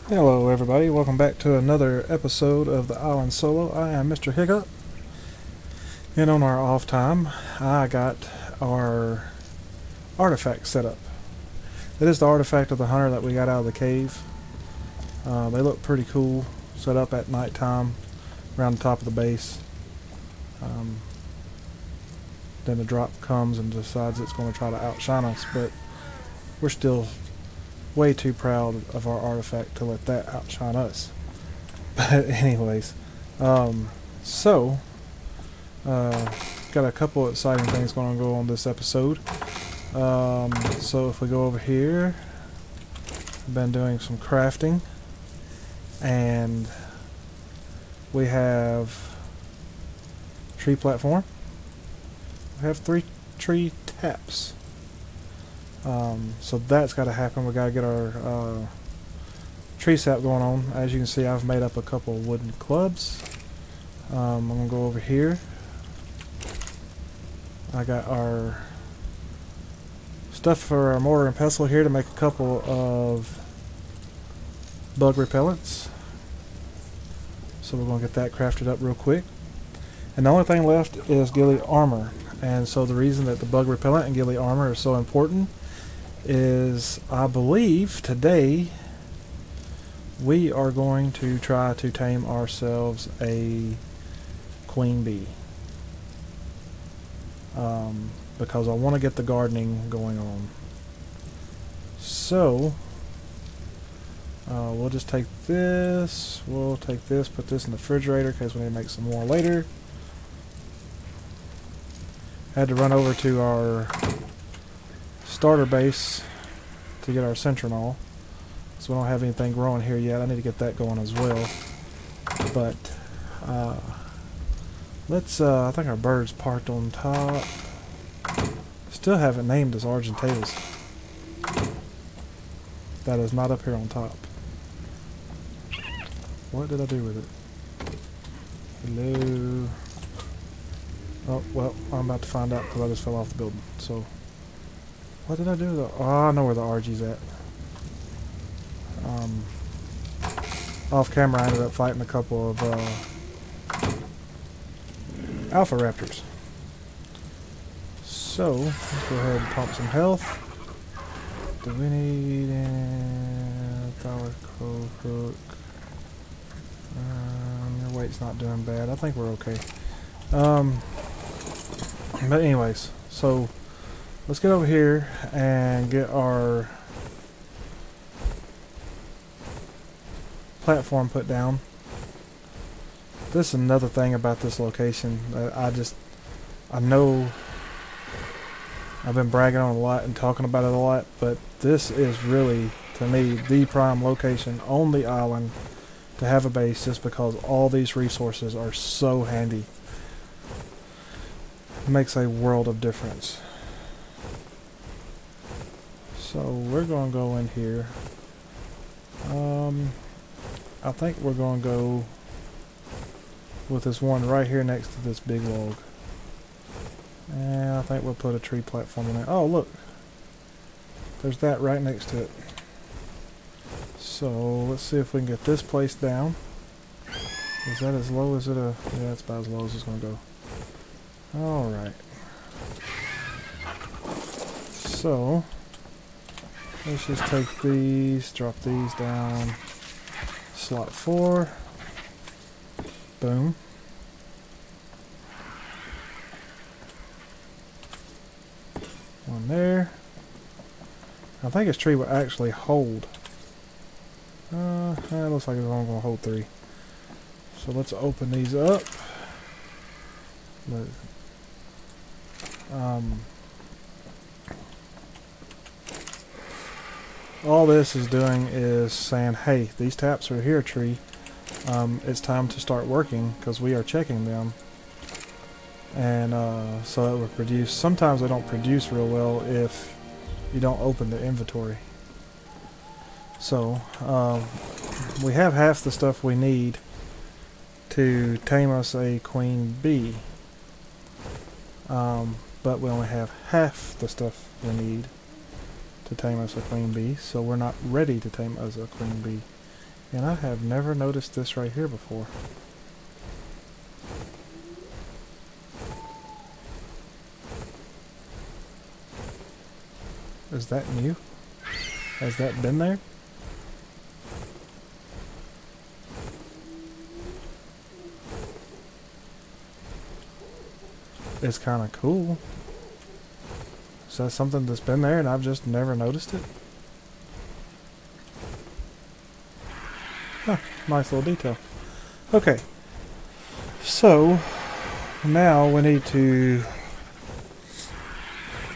Hello everybody, welcome back to another episode of the Island Solo. I am Mr. Hiccup, and on our off time, I got our artifact set up. It is the artifact of the hunter that we got out of the cave. They look pretty cool, set up at nighttime around the top of the base. Then the drop comes and decides it's going to try to outshine us, but we're still way too proud of our artifact to let that outshine us. But anyways, so got a couple of exciting things going to go on this episode. So if we go over here, I've been doing some crafting, and we have tree platform. We have 3 tree taps. So that's got to happen. We got to get our tree sap going on. As you can see, I've made up a couple of wooden clubs. I'm gonna go over here. I got our stuff for our mortar and pestle here to make a couple of bug repellents. So we're gonna get that crafted up real quick. And the only thing left is ghillie armor. And so the reason that the bug repellent and ghillie armor are so important is, I believe today we are going to try to tame ourselves a queen bee, because I want to get the gardening going on. So we'll just take this, put this in the refrigerator because we need to make some more later. Had to run over to our starter base to get our centronol, so we don't have anything growing here yet. I need to get that going as well. But let's I think our bird's parked on top. Still haven't named this Argentavis. That is not up here on top. What did I do with it? Hello. Oh, well, I'm about to find out because I just fell off the building. So what did I do though? Oh, I know where the RG's at. Off camera, I ended up fighting a couple of alpha raptors. So let's go ahead and pump some health. Do we need a dollar cold hook? Your weight's not doing bad. I think we're okay. But anyways, so let's get over here and get our platform put down. This is another thing about this location that I know I've been bragging on a lot and talking about it a lot, but this is really, to me, the prime location on the island to have a base, just because all these resources are so handy. It makes a world of difference. So we're going to go in here. I think we're going to go with this one right here next to this big log. And I think we'll put a tree platform in there. Oh, look. There's that right next to it. So let's see if we can get this place down. Is that as low as it? Yeah, that's about as low as it's going to go. Alright. So let's just take these, drop these down. Slot 4. Boom. One there. I think this tree will actually hold. It looks like it's only going to hold 3. So let's open these up. All this is doing is saying, hey, these taps are here, tree. It's time to start working, because we are checking them. And so it will produce. Sometimes they don't produce real well if you don't open the inventory. So we have half the stuff we need to tame us a queen bee. But we only have half the stuff we need to tame us a queen bee, so we're not ready to tame us a queen bee And I have never noticed this right here before. Is that new? Has that been there? It's kind of cool. Is that something that's been there and I've just never noticed it? Huh, nice little detail. Okay, so now we need to,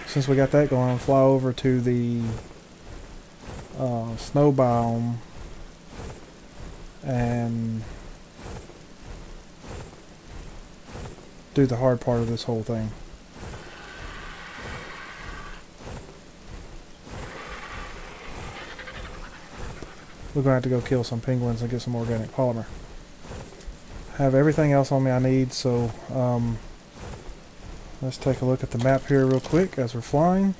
since we got that going, fly over to the snow biome and do the hard part of this whole thing. We're going to have to go kill some penguins and get some organic polymer. Have everything else on me I need, so let's take a look at the map here real quick as we're flying.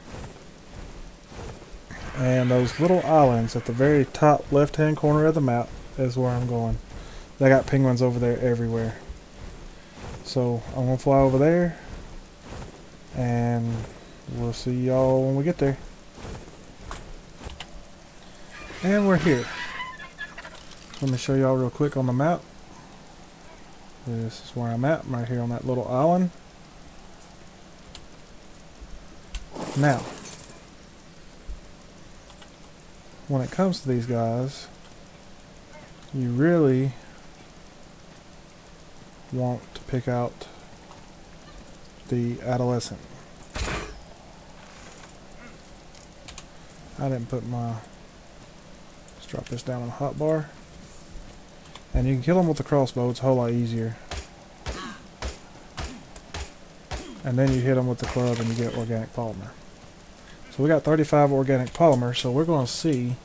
And those little islands at the very top left hand corner of the map is where I'm going. They got penguins over there everywhere. So I'm going to fly over there and we'll see y'all when we get there. And we're here. Let me show y'all real quick on the map. This is where I'm at. I'm right here on that little island. Now, when it comes to these guys, you really want to pick out the adolescent. I didn't put my... Let's drop this down on the hotbar. And you can kill them with the crossbow, it's a whole lot easier. And then you hit them with the club and you get organic polymer. So we got 35 organic polymer, so we're going to see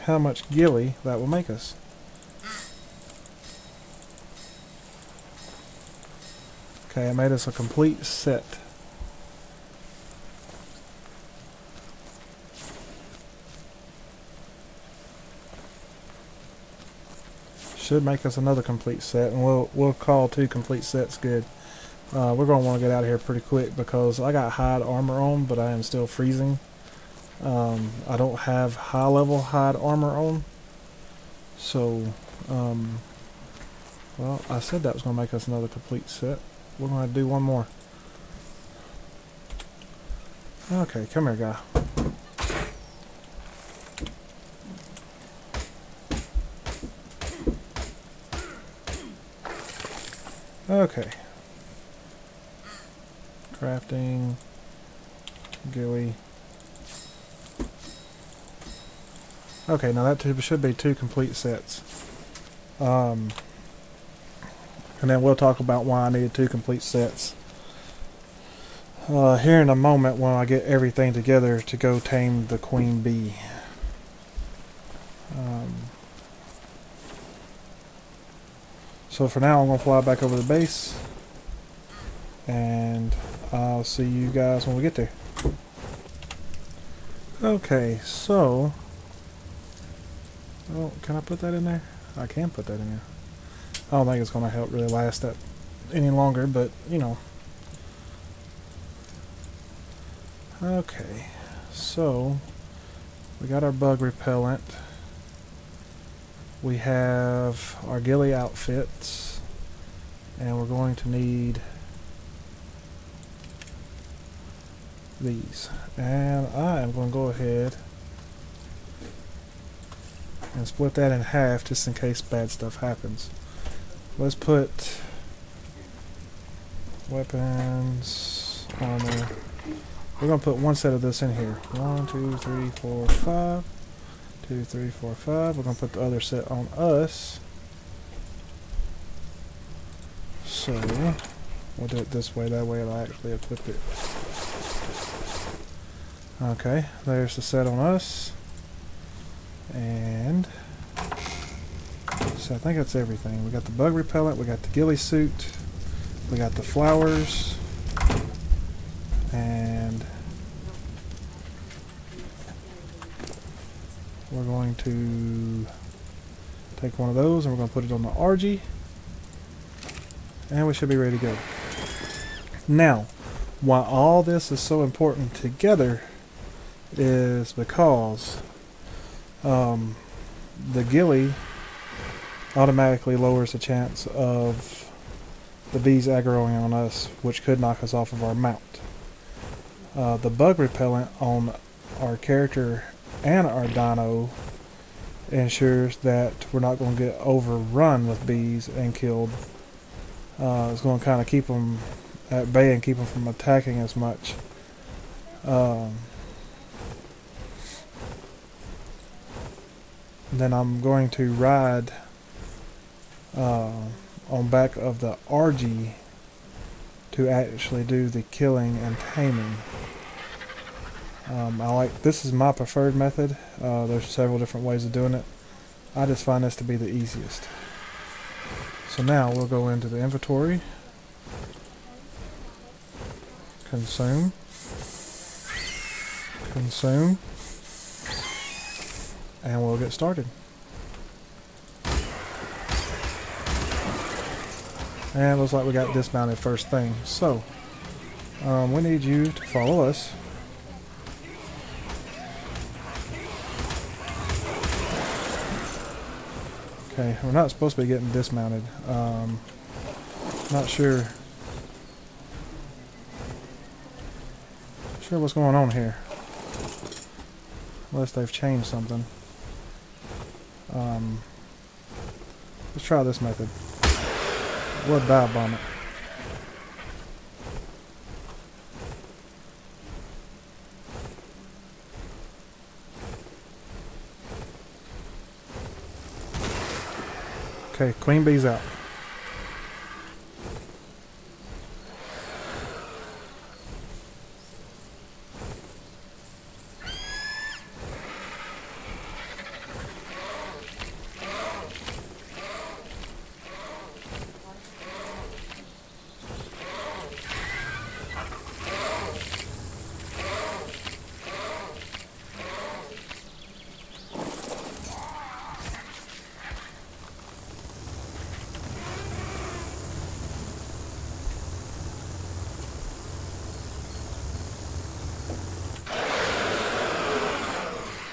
how much gilly that will make us. Okay, it made us a complete set. Should make us another complete set, and we'll call 2 complete sets good. We're going to want to get out of here pretty quick because I got hide armor on, but I am still freezing. I don't have high level hide armor on, so well, I said that was going to make us another complete set. We're going to do one more. Okay, come here, guy. Okay. Crafting. Gooey. Okay, now that should be 2 complete sets. And then we'll talk about why I needed 2 complete sets. Here in a moment when I get everything together to go tame the queen bee. So for now I'm going to fly back over the base. And I'll see you guys when we get there. Okay, so... Oh, can I put that in there? I can put that in there. I don't think it's going to help really last that any longer, but, you know. Okay, so we got our bug repellent. We have our ghillie outfits, and we're going to need these. And I am going to go ahead and split that in half just in case bad stuff happens. Let's put weapons, armor. We're going to put 1 set of this in here. 1, 2, 3, 4, 5. 2, 3, 4, 5. We're going to put the other set on us. So, we'll do it this way. That way it'll actually equip it. Okay, there's the set on us. And so I think that's everything. We got the bug repellent, we got the ghillie suit, we got the flowers, and we're going to take one of those and we're going to put it on the RG, and we should be ready to go. Now, why all this is so important together is because the ghillie automatically lowers the chance of the bees aggroing on us, which could knock us off of our mount. The bug repellent on our character and our dino ensures that we're not going to get overrun with bees and killed. It's going to kind of keep them at bay and keep them from attacking as much. Then I'm going to ride on back of the RG to actually do the killing and taming. This is my preferred method. There's several different ways of doing it. I just find this to be the easiest. So now we'll go into the inventory, consume, and we'll get started. And it looks like we got dismounted first thing. So we need you to follow us. Okay, we're not supposed to be getting dismounted. Not sure what's going on here. Unless they've changed something. Let's try this method. We'll dive bomb it. Okay, queen bee's out.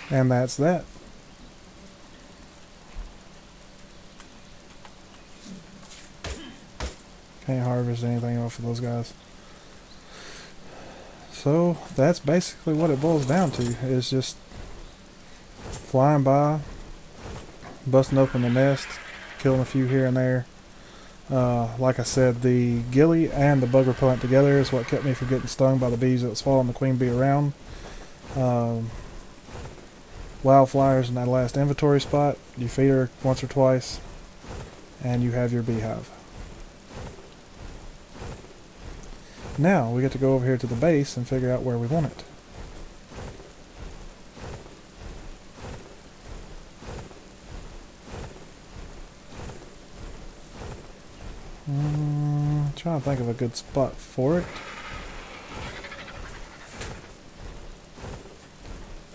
And that's that. Can't harvest anything off of those guys. So that's basically what it boils down to. Is just flying by, busting open the nest, killing a few here and there. Like I said, the ghillie and the bug repellent together is what kept me from getting stung by the bees that was following the queen bee around. Wildflowers in that last inventory spot. You feed her once or twice, and you have your beehive. Now we get to go over here to the base and figure out where we want it. Trying to think of a good spot for it.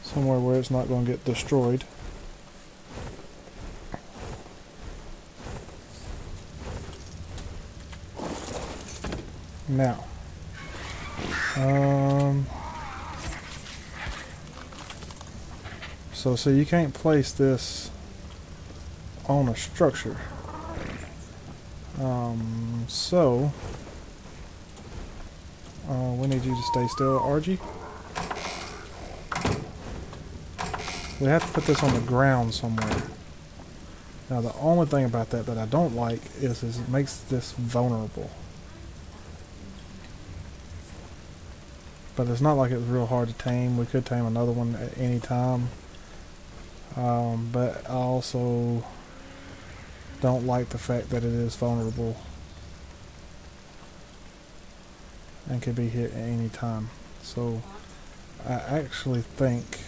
Somewhere where it's not going to get destroyed. Now, so you can't place this on a structure. We need you to stay still, RG. We have to put this on the ground somewhere. Now the only thing about that I don't like is it makes this vulnerable. But it's not like it's real hard to tame. We could tame another one at any time. But I also don't like the fact that it is vulnerable and can be hit at any time. So I actually think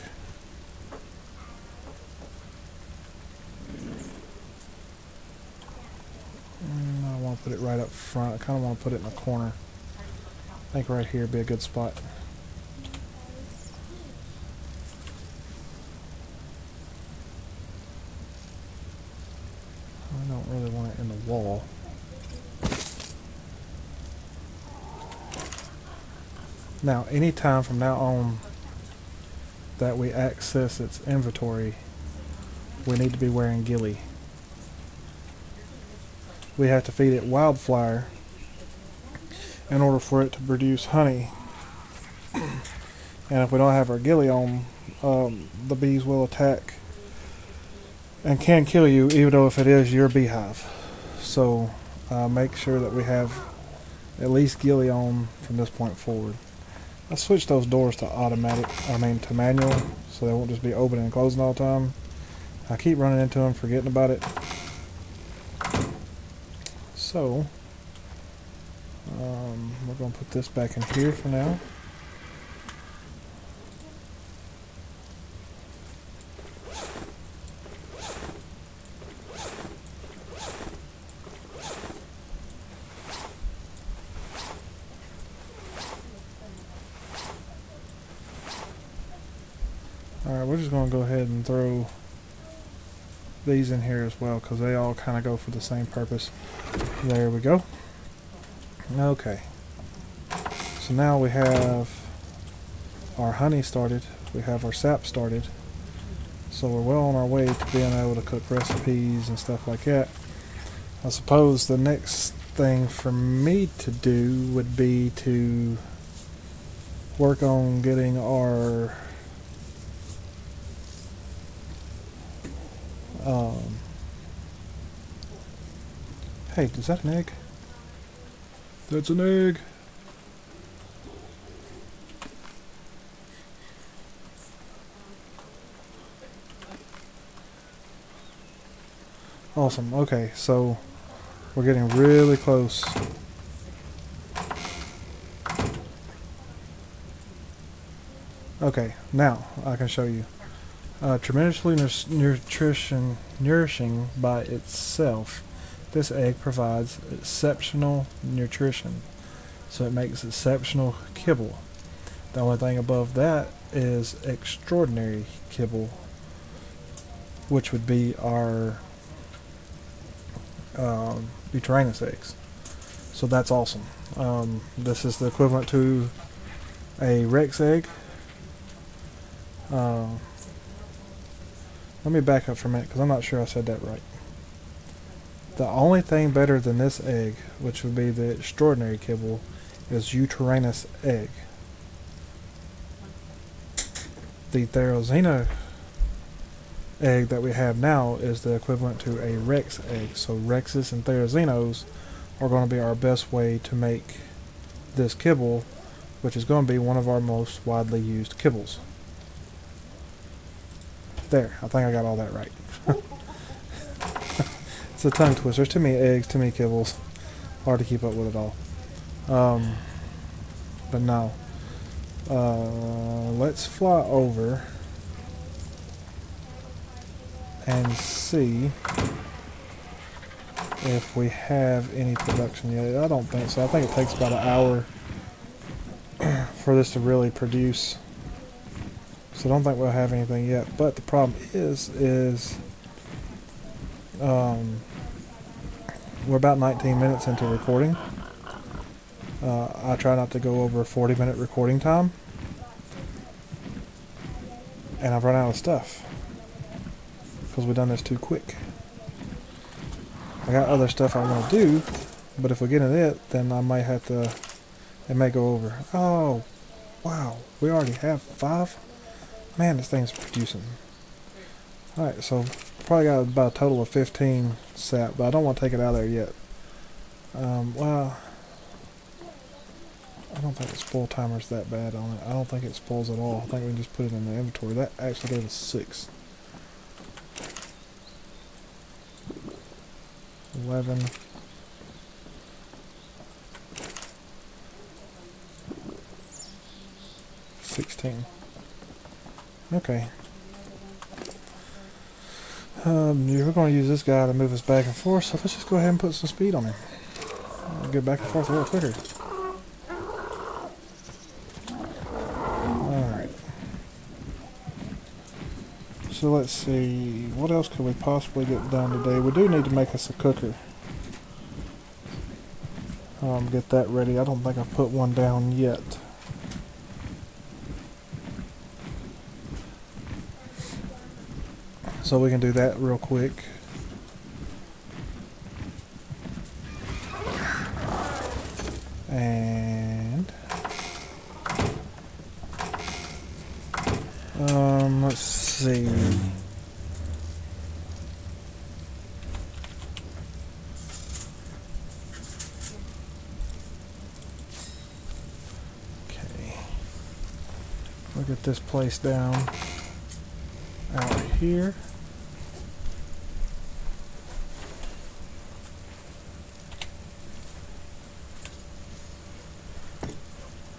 I want to put it right up front. I kind of want to put it in the corner. I think right here would be a good spot. wall. Now, anytime from now on that we access its inventory, we need to be wearing ghillie. We have to feed it wildflower in order for it to produce honey. And if we don't have our ghillie on, the bees will attack and can kill you, even though if it is your beehive. So make sure that we have at least ghillie on from this point forward. I switched those doors to to manual, so they won't just be opening and closing all the time. I keep running into them, forgetting about it. So we're going to put this back in here for now. Alright, we're just going to go ahead and throw these in here as well, because they all kind of go for the same purpose. There we go. Okay. So now we have our honey started. We have our sap started. So we're well on our way to being able to cook recipes and stuff like that. I suppose the next thing for me to do would be to work on getting our hey, is that an egg? That's an egg. Awesome. Okay, so we're getting really close. Okay, now I can show you. Tremendously nourishing by itself, this egg provides exceptional nutrition, so it makes exceptional kibble. The only thing above that is extraordinary kibble, which would be our Butyranus eggs. So that's awesome. This is the equivalent to a Rex egg. Let me back up for a minute, because I'm not sure I said that right. The only thing better than this egg, which would be the extraordinary kibble, is Butyranus egg. The Therizina egg that we have now is the equivalent to a Rex egg. So Rexes and Therizinos are going to be our best way to make this kibble, which is going to be one of our most widely used kibbles. There, I think I got all that right. It's a tongue twister. There's too many eggs, too many kibbles. Hard to keep up with it all. But no. Let's fly over and see if we have any production yet. I don't think so. I think it takes about an hour for this to really produce. So I don't think we'll have anything yet. But the problem is we're about 19 minutes into recording. I try not to go over a 40-minute recording time. And I've run out of stuff, because we've done this too quick. I got other stuff I want to do, but if we get in it, then I might have to, it may go over. Oh, wow, we already have 5? Man, this thing's producing. Alright, so probably got about a total of 15 sap, but I don't want to take it out of there yet. Well, I don't think the spoil timer's that bad on it. I don't think it spoils at all. I think we can just put it in the inventory. That actually gave us 6. 11. 16. Okay. We're going to use this guy to move us back and forth, so let's just go ahead and put some speed on him. I'll get back and forth a little quicker. Alright. So let's see, what else could we possibly get done today? We do need to make us a cooker. get that ready. I don't think I've put one down yet. So we can do that real quick. And let's see. Okay. We'll get this place down out here.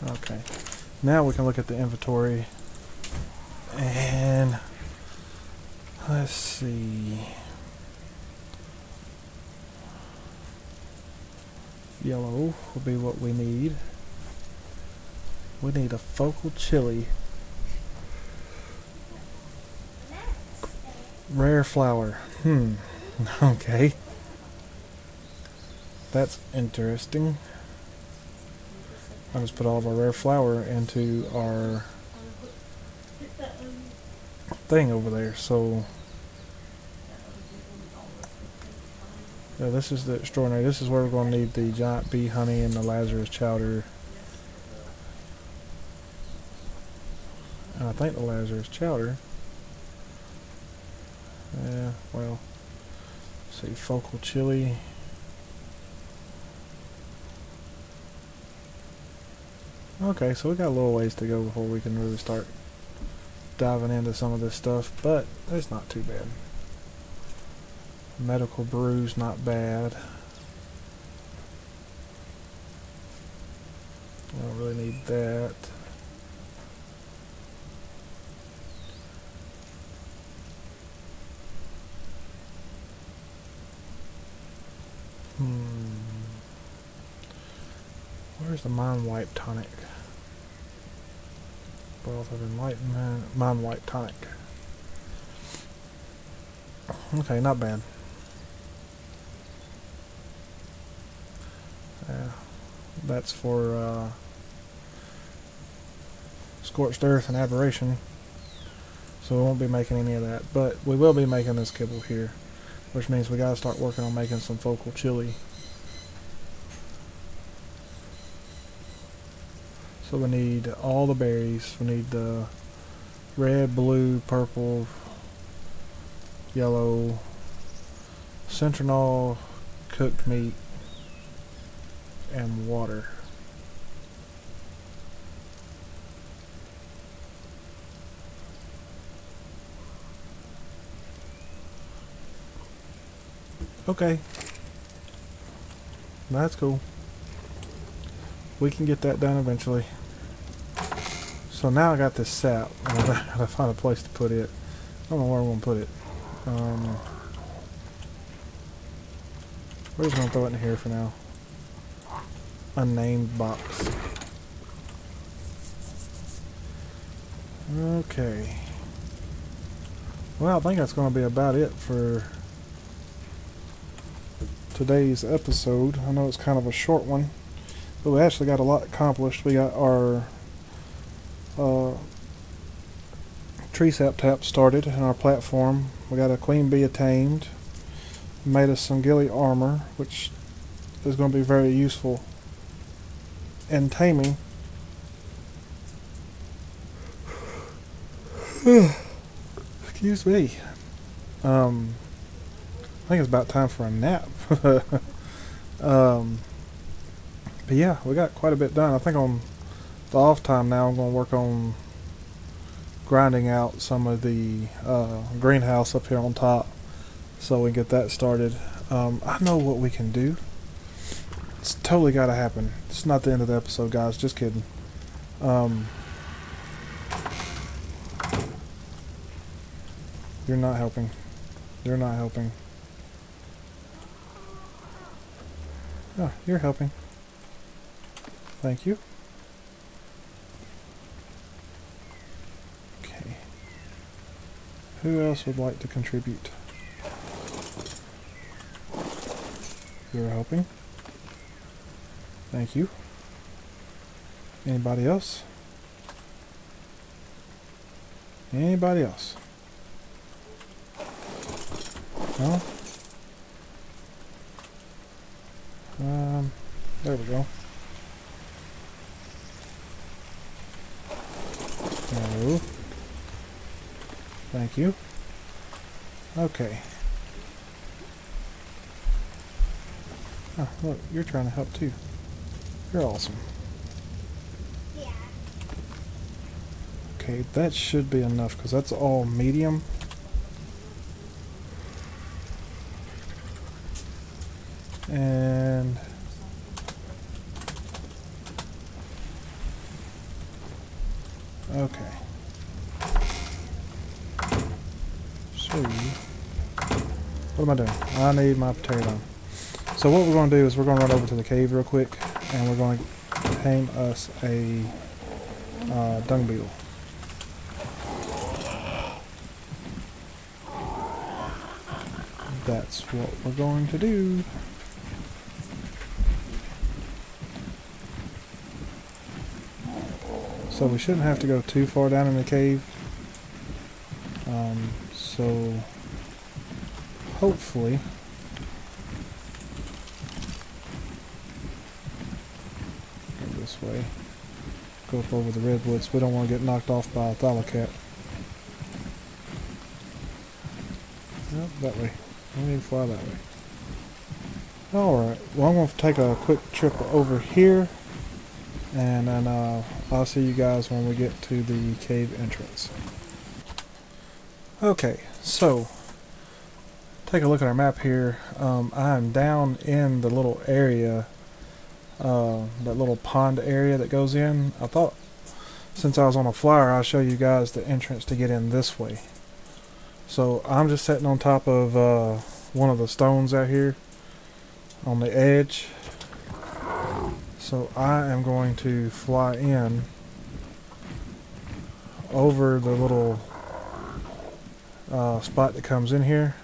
Okay, now we can look at the inventory and let's see. Yellow will be what we need. We need a focal chili. Rare flower. Okay. That's interesting. I'll just put all of our rare flower into our thing over there. So yeah, this is the extraordinary. This is where we're going to need the giant bee honey and the Lazarus chowder. And I think the Lazarus chowder. Yeah, well, let's see, focal chili. Okay, so we got a little ways to go before we can really start diving into some of this stuff, but it's not too bad. Medical brews, not bad. I don't really need that. Where's the mind wipe tonic? Wealth of enlightenment, mind wipe tonic. Okay, not bad. Yeah, that's for scorched earth and aberration, so we won't be making any of that, but we will be making this kibble here, which means we gotta start working on making some focal chili. So we need all the berries. We need the red, blue, purple, yellow, citronal, cooked meat, and water. Okay. That's cool. We can get that done eventually. So now I got this sap, and I gotta find a place to put it. I don't know where I'm gonna put it. We're just gonna throw it in here for now. Unnamed box. Okay. Well, I think that's gonna be about it for today's episode. I know it's kind of a short one, but we actually got a lot accomplished. We got our tree sap tap started in our platform. We got a queen bee tamed. Made us some ghillie armor, which is going to be very useful in taming. Excuse me. I think it's about time for a nap. But yeah, we got quite a bit done. I think on the off time now I'm going to work on grinding out some of the greenhouse up here on top so we get that started. I know what we can do. It's totally got to happen. It's not the end of the episode, guys. Just kidding. You're not helping. You're not helping. Oh, you're helping. Thank you. Okay. Who else would like to contribute? You're helping. Thank you. Anybody else? Anybody else? No? There we go. No. Thank you. Okay. Oh, look, you're trying to help too. You're awesome. Yeah. Okay, that should be enough because that's all medium. And okay. So what am I doing? I need my potato. So what we're going to do is we're going to run over to the cave real quick, and we're going to tame us a dung beetle. That's what we're going to do. So we shouldn't have to go too far down in the cave. So hopefully go this way. Go up over the redwoods. We don't want to get knocked off by a thalacat. Nope, that way. We need to fly that way. Alright, well I'm going to take a quick trip over here, and then I'll see you guys when we get to the cave entrance. Okay, so take a look at our map here. I'm down in the little area, that little pond area that goes in. I thought since I was on a flyer I'll show you guys the entrance to get in this way. So I'm just sitting on top of one of the stones out here on the edge. So I am going to fly in over the little spot that comes in here.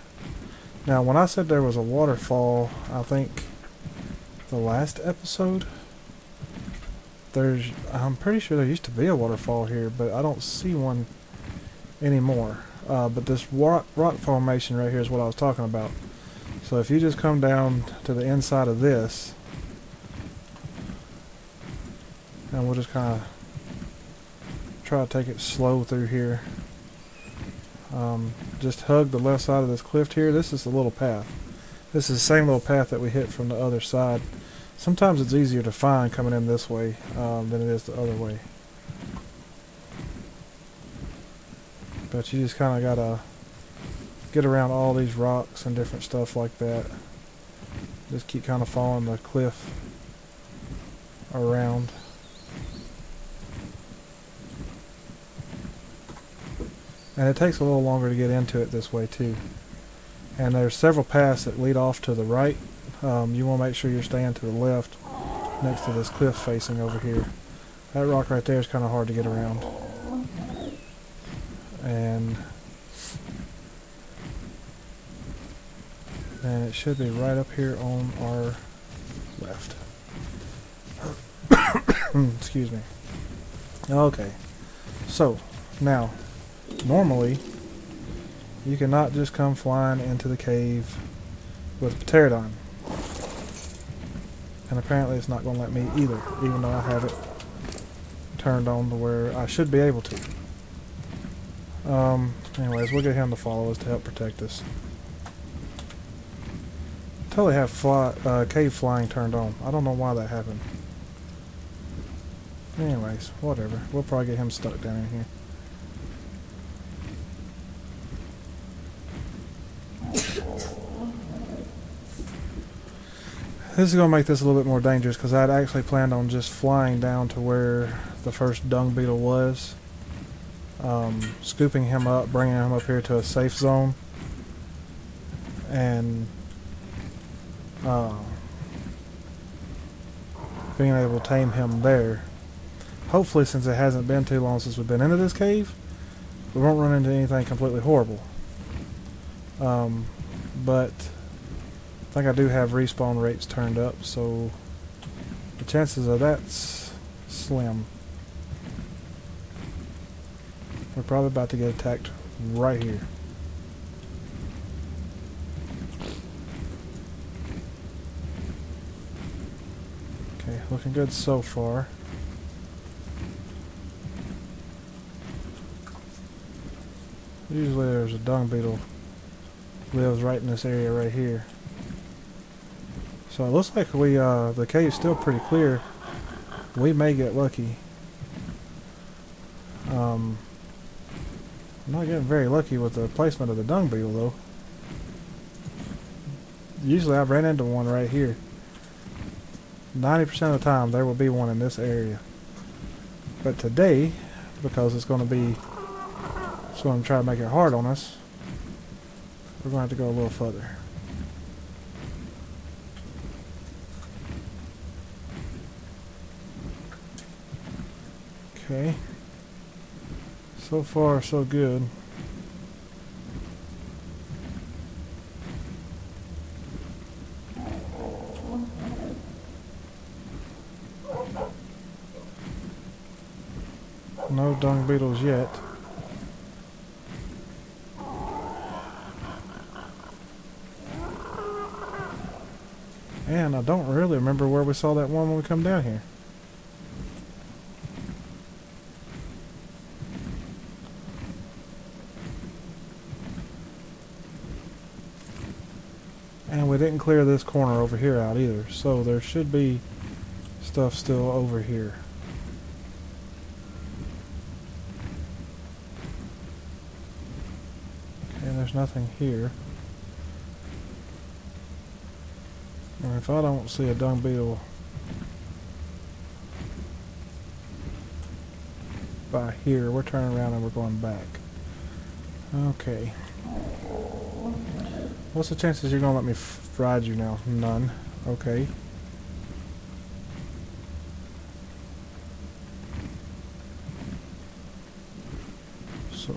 Now when I said there was a waterfall, I think the last episode, I'm pretty sure there used to be a waterfall here, but I don't see one anymore. But this rock formation right here is what I was talking about. So if you just come down to the inside of this, and we'll just kind of try to take it slow through here. Just hug the left side of this cliff here. This is the little path. This is the same little path that we hit from the other side. Sometimes it's easier to find coming in this way than it is the other way. But you just kind of gotta get around all these rocks and different stuff like that. Just keep kind of following the cliff around. And it takes a little longer to get into it this way too. And there's several paths that lead off to the right. You want to make sure you're staying to the left next to this cliff facing over here. That rock right there is kind of hard to get around. And it should be right up here on our left. Excuse me. Okay. So, now, normally, you cannot just come flying into the cave with a pterodon. And apparently it's not going to let me either, even though I have it turned on to where I should be able to. Anyways, we'll get him to follow us to help protect us. Totally have cave flying turned on. I don't know why that happened. Anyways, whatever. We'll probably get him stuck down in here. This is going to make this a little bit more dangerous because I'd actually planned on just flying down to where the first dung beetle was. Scooping him up, bringing him up here to a safe zone, and being able to tame him there. Hopefully, since it hasn't been too long since we've been into this cave, we won't run into anything completely horrible. But I think I do have respawn rates turned up, so The chances of that's slim. We're probably about to get attacked right here. Okay, looking good so far. Usually there's a dung beetle lives right in this area right here. So it looks like we the cave's still pretty clear. We may get lucky. I'm not getting very lucky with the placement of the dung beetle though. Usually I've ran into one right here. 90% of the time there will be one in this area. But today, because it's going to try to make it hard on us, we're going to have to go a little further. Okay. So far, so good. No dung beetles yet. And I don't really remember where we saw that one when we come down here. And we didn't clear this corner over here out either, so there should be stuff still over here. Okay, there's nothing here. And if I don't see a dung beetle by here, we're turning around and we're going back. Okay. What's the chances you're going to let me ride you now? None. Okay. So,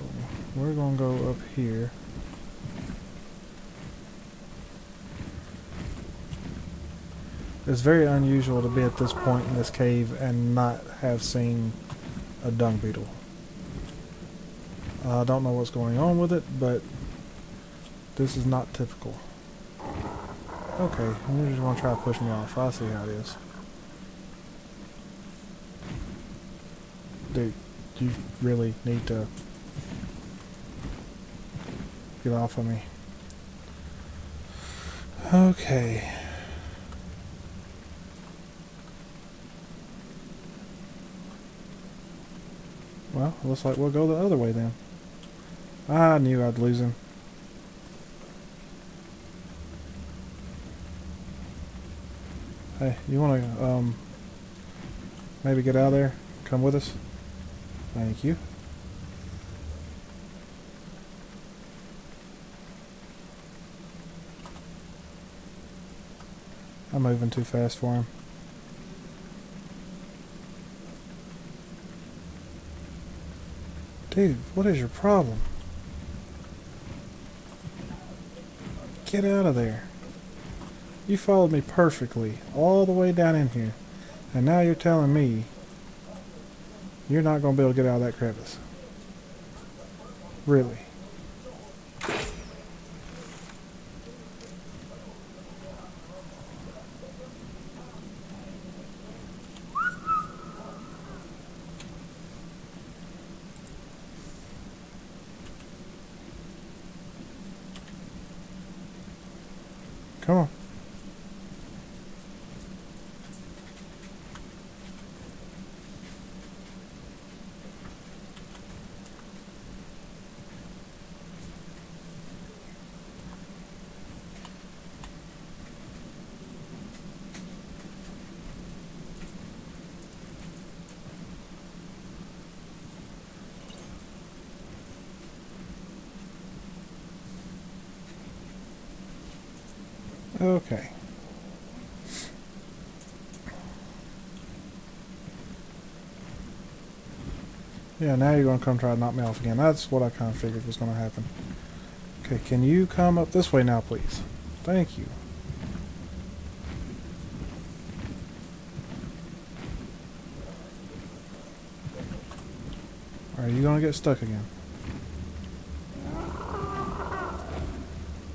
we're going to go up here. It's very unusual to be at this point in this cave and not have seen a dung beetle. I don't know what's going on with it, but this is not typical. Okay, you just want to try to push me off. I see how it is. Dude, you really need to get off of me. Okay. Well, looks like we'll go the other way then. I knew I'd lose him. Hey, you want to maybe get out of there? Come with us? Thank you. I'm moving too fast for him. Dude, what is your problem? Get out of there. You followed me perfectly all the way down in here. And now you're telling me you're not going to be able to get out of that crevice. Really? Come on. Okay. Yeah, now you're going to come try to knock me off again. That's what I kind of figured was going to happen. Okay, can you come up this way now, please? Thank you. Or are you gonna get stuck again?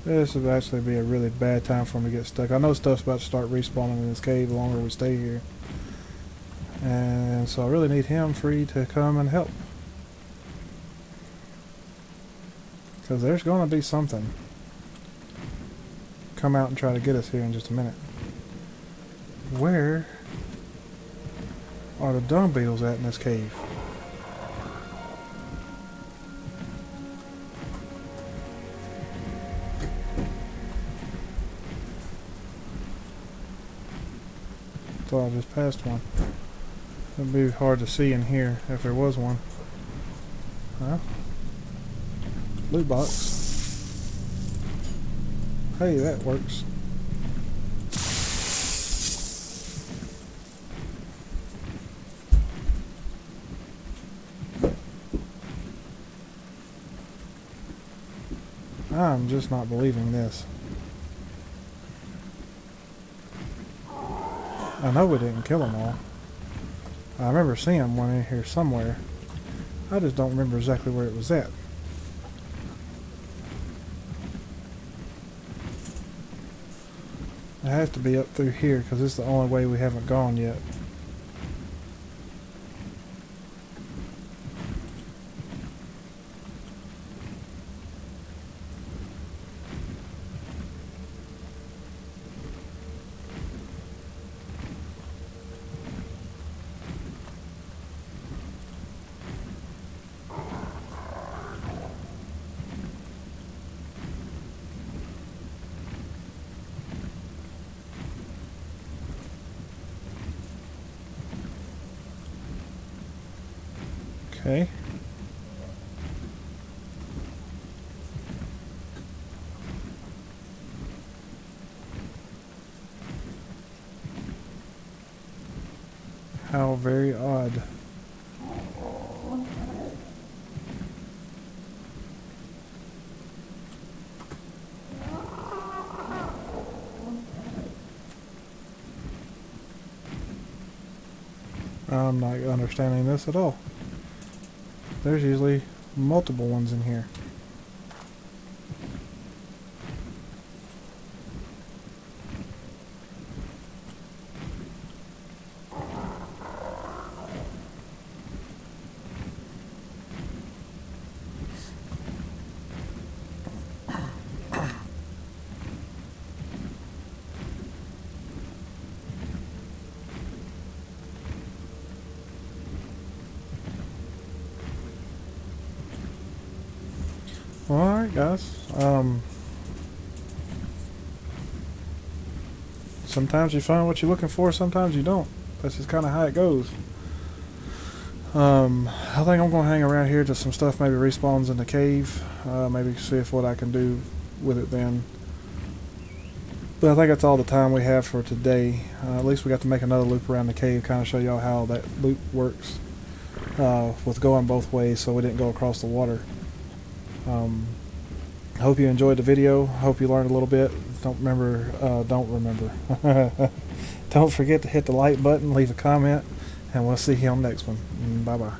This would actually be a really bad time for him to get stuck. I know stuff's about to start respawning in this cave the longer we stay here. And so I really need him free to come and help. Because there's going to be something come out and try to get us here in just a minute. Where are the dung beetles at in this cave? Thought I just passed one. It'd be hard to see in here if there was one. Huh? Loot box. Hey, that works. I'm just not believing this. I know we didn't kill them all. I remember seeing one in here somewhere. I just don't remember exactly where it was at. It has to be up through here because it's the only way we haven't gone yet. Okay. How very odd. I'm not understanding this at all. There's usually multiple ones in here. Well, alright guys, sometimes you find what you're looking for, sometimes you don't. That's just kind of how it goes. I think I'm going to hang around here till some stuff maybe respawns in the cave, maybe see if what I can do with it then. But I think that's all the time we have for today. At least we got to make another loop around the cave, kind of show y'all how that loop works with going both ways so we didn't go across the water. I hope you enjoyed the video. Hope you learned a little bit. Don't forget to hit the like button, leave a comment, and we'll see you on the next one. Bye bye.